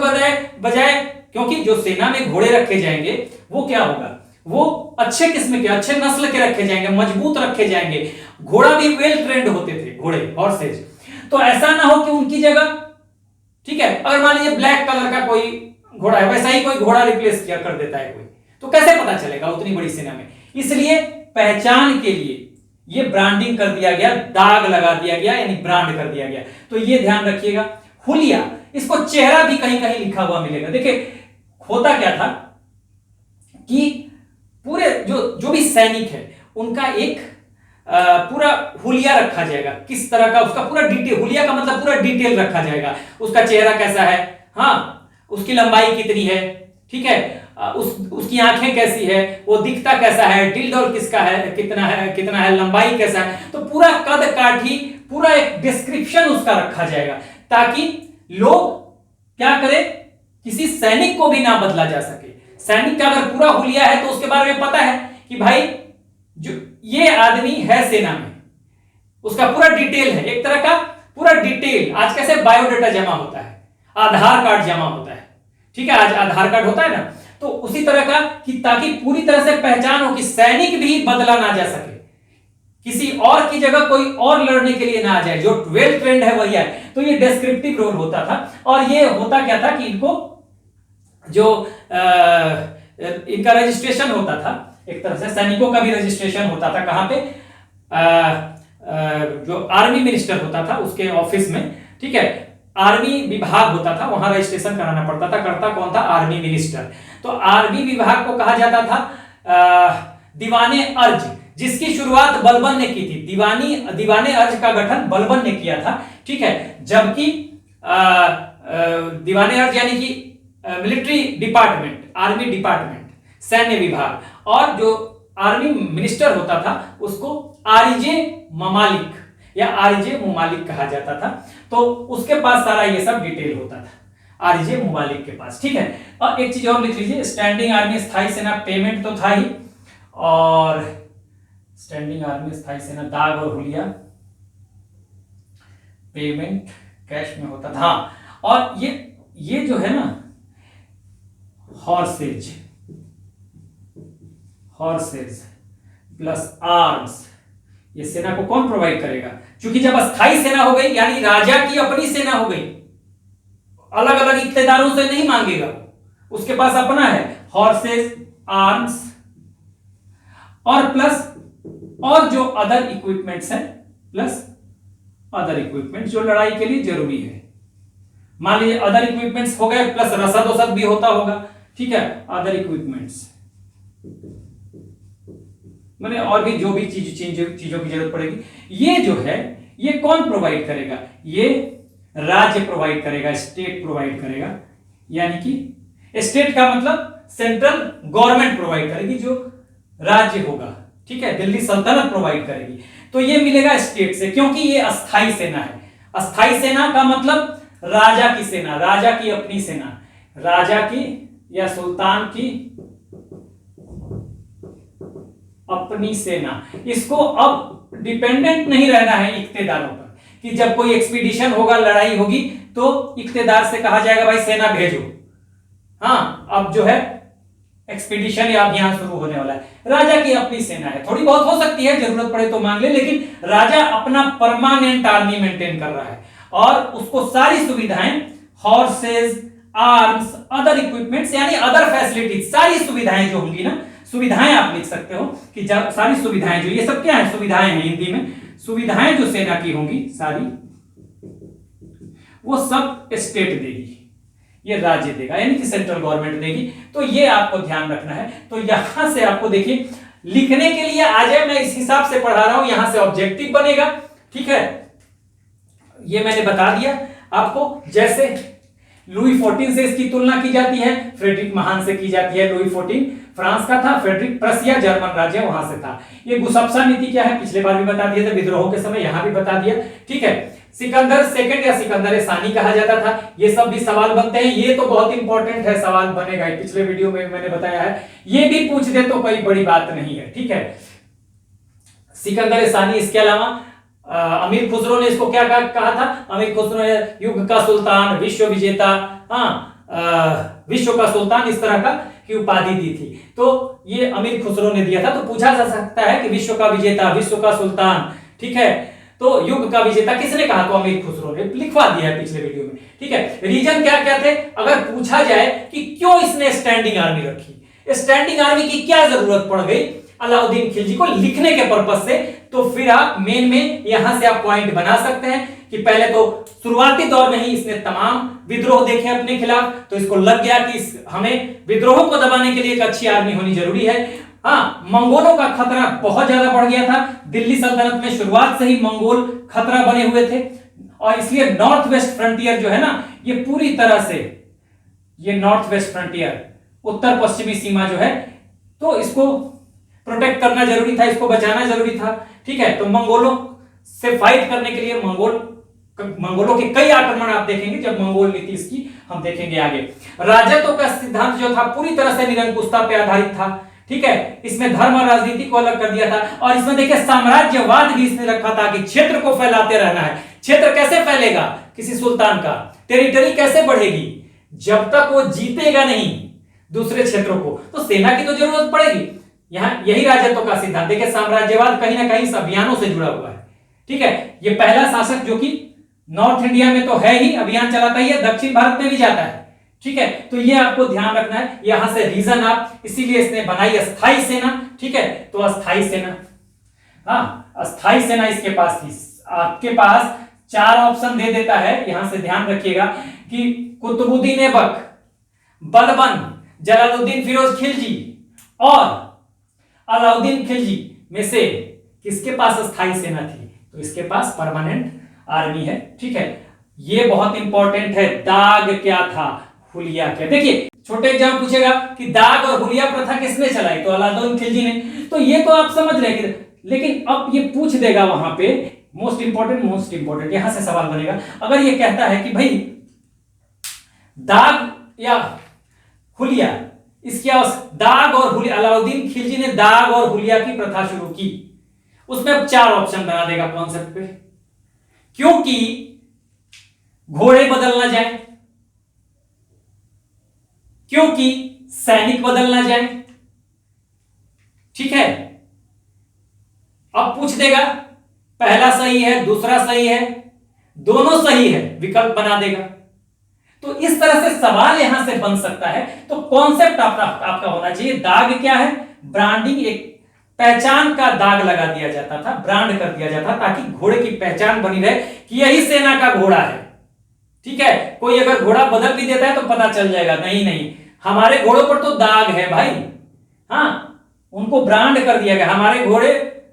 बजाय, क्योंकि जो सेना में घोड़े रखे जाएंगे वो क्या होगा, वो अच्छे किस्म के, अच्छे नस्ल के रखे जाएंगे, मजबूत रखे जाएंगे। घोड़ा भी वेल ट्रेंड होते थे, घोड़े, हॉर्सेज। तो ऐसा ना हो कि उनकी जगह, ठीक है, अगर मान लीजिए ब्लैक कलर का कोई घोड़ा है, वैसा ही कोई घोड़ा रिप्लेस किया कर देता है कोई, तो कैसे पता चलेगा उतनी बड़ी सेना में। इसलिए पहचान के लिए ये ब्रांडिंग कर दिया गया, दाग लगा दिया गया, यानी ब्रांड कर दिया गया। तो ये ध्यान रखिएगा। हुलिया, इसको चेहरा भी कहीं कहीं लिखा हुआ मिलेगा। देखिए होता क्या था कि पूरे जो भी सैनिक है उनका एक पूरा हुलिया रखा जाएगा, किस तरह का, उसका पूरा डिटेल, हुलिया का मतलब पूरा डिटेल रखा जाएगा। उसका चेहरा कैसा है, हाँ, उसकी लंबाई कितनी है, ठीक है, उसकी आंखें कैसी है, वो दिखता कैसा है, डिल्डोर किसका है, कितना है, लंबाई कैसा है, तो पूरा कद काठी, पूरा एक डिस्क्रिप्शन उसका रखा जाएगा, ताकि लोग क्या करें, किसी सैनिक को भी ना बदला जा सके। सैनिक का अगर पूरा हुलिया है तो उसके बारे में पता है कि भाई जो ये आदमी है सेना में, उसका पूरा डिटेल है, एक तरह का पूरा डिटेल। आज कैसे बायोडाटा जमा होता है, आधार कार्ड जमा होता है, ठीक है, आज आधार कार्ड होता है ना, तो उसी तरह का कि ताकि पूरी तरह से पहचान हो कि सैनिक भी बदला ना जा सके, किसी और की जगह कोई और लड़ने के लिए ना आ जाए, जो वेल ट्रेंड है वही आए। तो ये डिस्क्रिप्टिव रोल होता था। और ये होता क्या था कि इनको जो इनका रजिस्ट्रेशन होता था, एक तरह से सैनिकों का भी रजिस्ट्रेशन होता था, कहां पे, जो आर्मी मिनिस्टर होता था उसके ऑफिस में, ठीक है, आर्मी विभाग होता था, वहां रजिस्ट्रेशन कराना पड़ता था। करता कौन था? Army minister. तो आर्मी विभाग को कहा जाता था दीवाने अर्ज, जिसकी शुरुआत बलबन ने की थी। दीवाने अर्ज का गठन बलबन ने किया था, ठीक है। जबकि दीवाने अर्ज यानी कि मिलिट्री डिपार्टमेंट, आर्मी डिपार्टमेंट, सैन्य विभाग, और जो आर्मी मिनिस्टर होता था उसको आरिजे ममालिक या आरिजे मुमालिक कहा जाता था। तो उसके पास सारा ये सब डिटेल होता था, आरिजे मुमालिक के पास, ठीक है। और एक चीज और लिख लीजिए, स्टैंडिंग आर्मी स्थायी सेना, पेमेंट तो था ही, और स्टैंडिंग आर्मी स्थायी सेना, दाग और हुलिया, पेमेंट कैश में होता था। और ये जो है ना, हॉर्सेज प्लस आर्म्स, ये सेना को कौन प्रोवाइड करेगा? क्योंकि जब अस्थाई सेना हो गई यानी राजा की अपनी सेना हो गई, अलग अलग इक्तेदारों से नहीं मांगेगा, उसके पास अपना है। हॉर्सेज, आर्म्स और प्लस और जो अदर इक्विपमेंट्स हैं, प्लस अदर इक्विपमेंट जो लड़ाई के लिए जरूरी है। मान लीजिए अदर इक्विपमेंट्स हो गए, प्लस रसद वसद भी होता होगा, ठीक है, अदर इक्विपमेंट्स मैंने और भी जो भी चीजों की जरूरत पड़ेगी, ये जो है ये कौन प्रोवाइड करेगा? ये राज्य प्रोवाइड करेगा, स्टेट प्रोवाइड करेगा। यानी कि स्टेट का मतलब सेंट्रल गवर्नमेंट प्रोवाइड करेगी, जो राज्य होगा, ठीक है, दिल्ली सल्तनत प्रोवाइड करेगी। तो ये मिलेगा स्टेट से, क्योंकि ये अस्थाई सेना है। अस्थाई सेना का मतलब राजा की सेना, राजा की अपनी सेना, राजा की या सुल्तान की अपनी सेना। इसको अब डिपेंडेंट नहीं रहना है इक्तेदारों पर, कि जब कोई एक्सपीडिशन होगा, लड़ाई होगी, तो इक्तेदार से कहा जाएगा भाई सेना भेजो। हाँ, अब जो है एक्सपीडिशन या अभियान शुरू होने वाला है, राजा की अपनी सेना है। थोड़ी बहुत हो सकती है, जरूरत पड़े तो मांग ले, लेकिन राजा अपना परमानेंट आर्मी मेंटेन कर रहा है और उसको सारी सुविधाएं, हॉर्सेज, आर्म्स, अदर इक्विपमेंट्स यानी अदर फैसिलिटीज, सारी सुविधाएं जो होंगी ना, सुविधाएं आप लिख सकते हो कि सारी सुविधाएं, जो ये सब क्या है, सुविधाएं हैं हिंदी में, सुविधाएं जो सेना की होंगी सारी, वो सब स्टेट देगी, ये राज्य देगा, यानी कि सेंट्रल गवर्नमेंट देगी। तो ये आपको ध्यान रखना है। तो यहां से आपको देखिए लिखने के लिए आ जाए, मैं इस हिसाब से पढ़ा रहा हूं, यहां से ऑब्जेक्टिव बनेगा, ठीक है, ये मैंने बता दिया आपको। जैसे लुई 14 से इसकी तुलना की जाती है, फ्रेडरिक महान से की जाती है। लुई 14 फ्रांस का था, फ्रेडरिक प्रसिया जर्मन राज्य वहां से था। ये गुसप्सा नीति क्या है, पिछले बार भी बता दिया था, विद्रोह के समय यहां भी बता दिया, ठीक है। सिकंदर सेकंड या सिकंदर सानी कहा जाता था, ये सब भी सवाल बनते हैं। ये तो बहुत इंपॉर्टेंट है, सवाल बनेगा, पिछले वीडियो में मैंने बताया है, ये भी पूछ दे तो कोई बड़ी बात नहीं है, ठीक है। सिकंदर सानी, इसके अलावा अमीर खुसरो ने इसको क्या कहा था, अमीर खुसरो ने युग का सुल्तान, विश्व विजेता, विश्व का सुल्तान, इस तरह का की उपाधि दी थी। तो ये अमीर खुसरो ने दिया था। तो पूछा जा सकता है कि विश्व का विजेता, विश्व का सुल्तान, ठीक है, तो युग का विजेता किसने कहा? तो अमीर खुसरो ने, लिखवा दिया है पिछले वीडियो में, ठीक है। रीजन क्या क्या थे? अगर पूछा जाए कि क्यों इसने स्टैंडिंग आर्मी रखी, स्टैंडिंग आर्मी की क्या जरूरत पड़ गई अलाउद्दीन खिलजी को लिखने के पर्पज से, तो फिर आप मेन में यहां से आप पॉइंट बना सकते हैं कि पहले तो शुरुआती दौर में ही इसने तमाम विद्रोह देखे अपने खिलाफ, तो इसको लग गया कि हमें विद्रोह को दबाने के लिए एक अच्छी आर्मी होनी जरूरी है। हाँ, मंगोलों का खतरा बहुत ज्यादा बढ़ गया था, दिल्ली सल्तनत में शुरुआत से ही मंगोल खतरा बने हुए थे, और इसलिए नॉर्थ वेस्ट फ्रंटियर जो है ना, ये पूरी तरह से, ये नॉर्थ वेस्ट फ्रंटियर, उत्तर पश्चिमी सीमा जो है, तो इसको प्रोटेक्ट करना जरूरी था, इसको बचाना जरूरी था, ठीक है। तो मंगोलों से फाइट करने के लिए मंगोलों के कई आक्रमण आप देखेंगे जब मंगोल नीति इसकी हम देखेंगे आगे। राजत्व का सिद्धांत जो था पूरी तरह से निरंकुशता पे आधारित था, ठीक है, इसमें धर्म और राजनीति को अलग कर दिया था। और इसमें देखिए साम्राज्यवाद भी इसने रखा था कि क्षेत्र को फैलाते रहना है। क्षेत्र कैसे फैलेगा किसी सुल्तान का, टेरिटरी कैसे बढ़ेगी, जब तक वो जीतेगा नहीं दूसरे क्षेत्रों को तो सेना की तो जरूरत पड़ेगी। यहां यही राजत्व का सिद्धांत। देखिए साम्राज्यवाद कहीं ना कहीं इस अभियानों से जुड़ा हुआ है। ठीक है, ये पहला शासक जो कि नॉर्थ इंडिया में तो है ही, अभियान चलाता ही है, दक्षिण भारत में भी जाता है। ठीक है, तो ये आपको ध्यान रखना है। यहां से रीजन आप, इसीलिए इसने बनाई अस्थाई सेना। ठीक है, तो अस्थाई सेना, हाँ अस्थाई सेना इसके पास थी। आपके पास 4 ऑप्शन दे देता है, यहां से ध्यान रखिएगा कि कुतुबुद्दीन ऐबक, बलबन, जलालुद्दीन फिरोज खिलजी और अलाउद्दीन खिलजी में से किसके पास अस्थाई सेना थी? तो इसके पास परमानेंट आर्मी है। ठीक है, ये बहुत इंपॉर्टेंट है। दाग क्या था, हुलिया क्या? देखिए छोटे एग्जाम पूछेगा कि दाग और हुलिया प्रथा किसने चलाई? तो अलाउद्दीन खिलजी ने। तो ये तो आप समझ रहे हैं, लेकिन अब ये पूछ देगा वहां पे मोस्ट इंपॉर्टेंट यहां से सवाल बनेगा। अगर ये कहता है कि भाई दाग या हुलिया, इसकी दाग और हुलिया, अलाउद्दीन खिलजी ने दाग और हुलिया की प्रथा शुरू की, उसमें अब 4 ऑप्शन बना देगा कॉन्सेप्ट पे। क्योंकि घोड़े बदल ना जाए, क्योंकि सैनिक बदल ना जाए। ठीक है, अब पूछ देगा पहला सही है, दूसरा सही है, दोनों सही है, विकल्प बना देगा। तो इस तरह से सवाल यहां से बन सकता है। तो कॉन्सेप्ट आपका होना चाहिए दाग क्या है? ब्रांडिंग, एक पहचान का दाग लगा दिया जाता था, ब्रांड कर दिया जाता ताकि घोड़े की पहचान बनी रहे कि यही सेना का घोड़ा है। ठीक है, कोई अगर घोड़ा बदल भी देता है तो पता चल जाएगा नहीं हमारे घोड़ों पर तो दाग है भाई। हाँ, उनको ब्रांड कर दिया गया, हमारे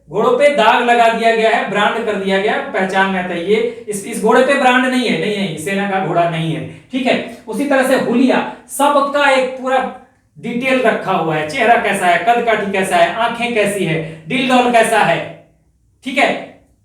घोड़ों पे दाग लगा दिया गया है, ब्रांड कर दिया गया, पहचान में आता है। ये इस घोड़े पे ब्रांड नहीं है, नहीं सेना का घोड़ा नहीं है। ठीक है, उसी तरह से हुलिया, सबका एक पूरा डिटेल रखा हुआ है, चेहरा कैसा है, कद काठी कैसा है, आंखें कैसी है, दिल डौल कैसा है, ठीक है,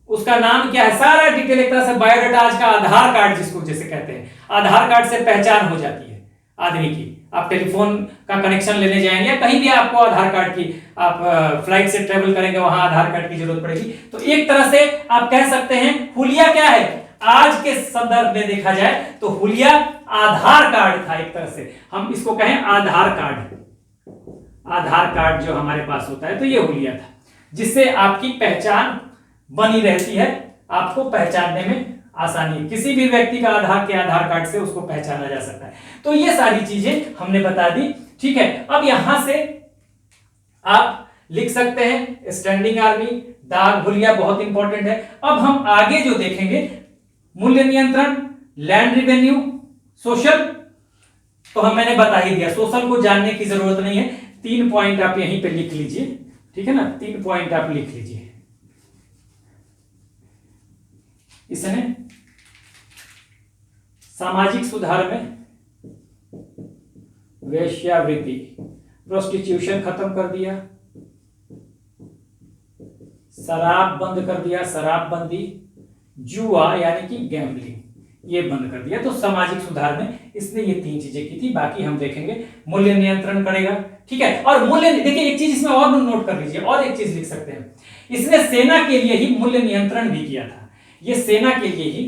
उसका नाम क्या है, सारा डिटेल एक तरह से बायोडाटा, आज का आधार कार्ड जिसको जैसे कहते हैं, आधार कार्ड से पहचान हो जाती है आदमी की। आप टेलीफोन का कनेक्शन लेने जाएंगे या कहीं भी आपको आधार कार्ड की, आप फ्लाइट से ट्रेवल करेंगे वहां आधार कार्ड की जरूरत पड़ेगी। तो एक तरह से आप कह सकते हैं हुलिया क्या है, आज के संदर्भ में देखा जाए तो हुलिया आधार कार्ड था। एक तरह से हम इसको कहें आधार कार्ड जो हमारे पास होता है, तो ये हुलिया था, जिससे आपकी पहचान बनी रहती है, आपको पहचानने में आसानी है। किसी भी व्यक्ति का आधार कार्ड से उसको पहचाना जा सकता है। तो ये सारी चीजें हमने बता दी। ठीक है, अब यहां से आप लिख सकते हैं स्टैंडिंग आर्मी, दाग, हुलिया बहुत इंपॉर्टेंट है। अब हम आगे जो देखेंगे मूल्य नियंत्रण, लैंड रिवेन्यू, सोशल, तो मैंने बता ही दिया, सोशल को जानने की जरूरत नहीं है। 3 पॉइंट आप यहीं पे लिख लीजिए, ठीक है ना, 3 पॉइंट आप लिख लीजिए। इसने सामाजिक सुधार में वेश्यावृत्ति, प्रोस्टिट्यूशन खत्म कर दिया, शराब बंद कर दिया, शराबबंदी, जुआ यानी कि गैम्बलिंग ये बंद कर दिया। तो सामाजिक सुधार में इसने ये 3 चीजें की थी। बाकी हम देखेंगे मूल्य नियंत्रण करेगा। ठीक है, और मूल्य, देखिए एक चीज इसमें और नोट कर लीजिए, और एक चीज लिख सकते हैं, इसने सेना के लिए ही मूल्य नियंत्रण भी किया था। ये सेना के लिए ही,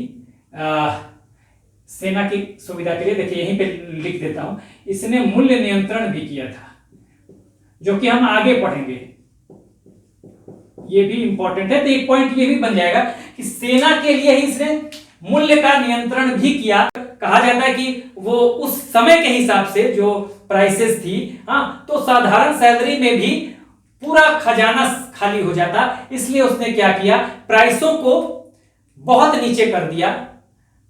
सेना की सुविधा के लिए, देखिए यहीं पे लिख देता हूं, इसने मूल्य नियंत्रण भी किया था, जो कि हम आगे पढ़ेंगे, ये भी इंपॉर्टेंट है। तो एक पॉइंट ये भी बन जाएगा कि सेना के लिए ही इसने मूल्य का नियंत्रण भी किया। कहा जाता है कि वो उस समय के हिसाब से जो प्राइसेस थी, हाँ, तो साधारण सैलरी में भी पूरा खजाना खाली हो जाता, इसलिए उसने क्या किया, प्राइसों को बहुत नीचे कर दिया।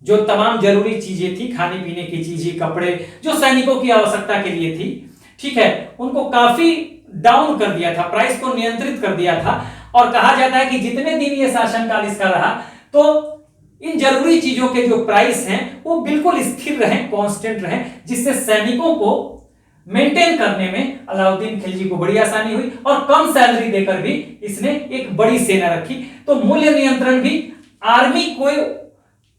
जो तमाम जरूरी चीजें थी, खाने पीने की चीजें, कपड़े, जो सैनिकों की आवश्यकता के लिए थी, ठीक है, उनको काफी डाउन कर दिया था, प्राइस को नियंत्रित कर दिया था। और कहा जाता है कि जितने दिन ये शासनकाल इसका रहा, तो इन जरूरी चीजों के जो प्राइस हैं वो बिल्कुल स्थिर रहे, कांस्टेंट रहे, जिससे सैनिकों को मेंटेन करने में अलाउद्दीन खिलजी को बड़ी आसानी हुई। और कम सैलरी देकर भी इसने एक बड़ी सेना रखी। तो मूल्य नियंत्रण भी आर्मी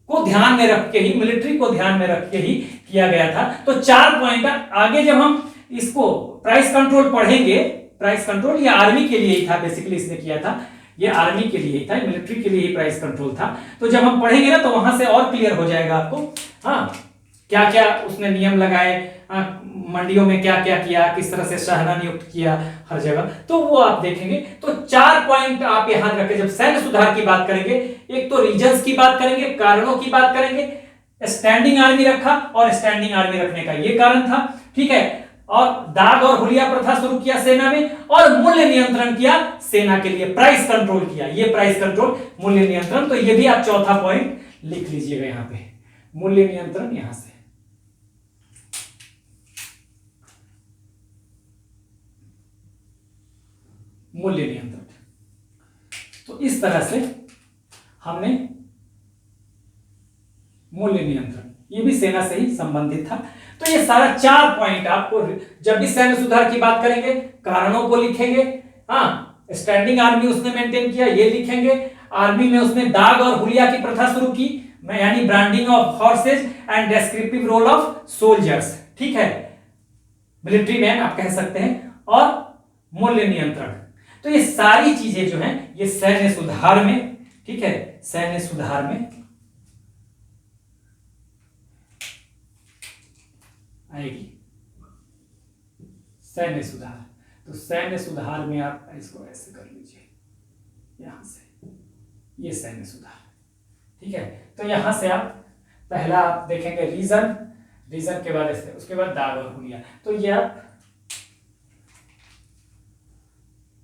को ध्यान में रख के ही, मिलिट्री को ध्यान में रख के ही किया गया था। तो 4 पॉइंट आगे जब हम इसको प्राइस कंट्रोल पढ़ेंगे, प्राइस कंट्रोल, ये आर्मी के लिए ही था बेसिकली, इसने किया था, ये आर्मी के लिए ही था, मिलिट्री के लिए ही प्राइस कंट्रोल था। तो जब हम पढ़ेंगे ना तो वहां से और क्लियर हो जाएगा आपको, हाँ, क्या क्या उसने नियम लगाए, मंडियों में क्या क्या किया, किस तरह से शाहना नियुक्त किया हर जगह, तो वो आप देखेंगे। तो 4 पॉइंट आप यहां रखें जब सैन्य सुधार की बात करेंगे। एक तो रीजन्स की बात करेंगे, कारणों की बात करेंगे, स्टैंडिंग आर्मी रखा और स्टैंडिंग आर्मी रखने का ये कारण था, ठीक है, और दाग और हुलिया प्रथा शुरू किया सेना में, और मूल्य नियंत्रण किया सेना के लिए, प्राइस कंट्रोल किया, ये प्राइस कंट्रोल, मूल्य नियंत्रण। तो ये भी आप चौथा पॉइंट लिख लीजिएगा यहां पे, मूल्य नियंत्रण यहां से। मूल्य नियंत्रण, तो इस तरह से हमने मूल्य नियंत्रण, ये भी सेना से ही संबंधित था। तो ये सारा 4 पॉइंट आपको जब भी सैन्य सुधार की बात करेंगे, कारणों को लिखेंगे, हाँ, स्टैंडिंग आर्मी उसने मेंटेन किया ये लिखेंगे, आर्मी में उसने दाग और हुलिया की प्रथा शुरू की, यानी branding of horses and descriptive role of soldiers, ठीक है, मिलिट्री मैन आप कह सकते हैं, और मूल्य नियंत्रण। तो ये सारी चीजें जो हैं ये सैन्य सुधार में, ठीक है, सैन्य सुधार में आएगी, सैन्य सुधार। तो सैन्य सुधार में आप इसको ऐसे कर लीजिए, यहां से ये सैन्य सुधार, ठीक है। तो यहां से आप पहला आप देखेंगे रीजन, रीजन के बाद ऐसे, उसके बाद दाग और हुलिया, तो ये आप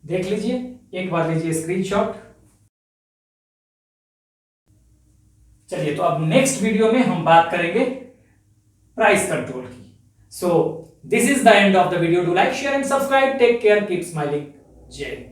देख लीजिए, एक बार लीजिए स्क्रीनशॉट। चलिए, तो अब नेक्स्ट वीडियो में हम बात करेंगे प्राइस कंट्रोल की। So this is the end of the video. Do like, share and subscribe. Take care, keep smiling. जय हिंद।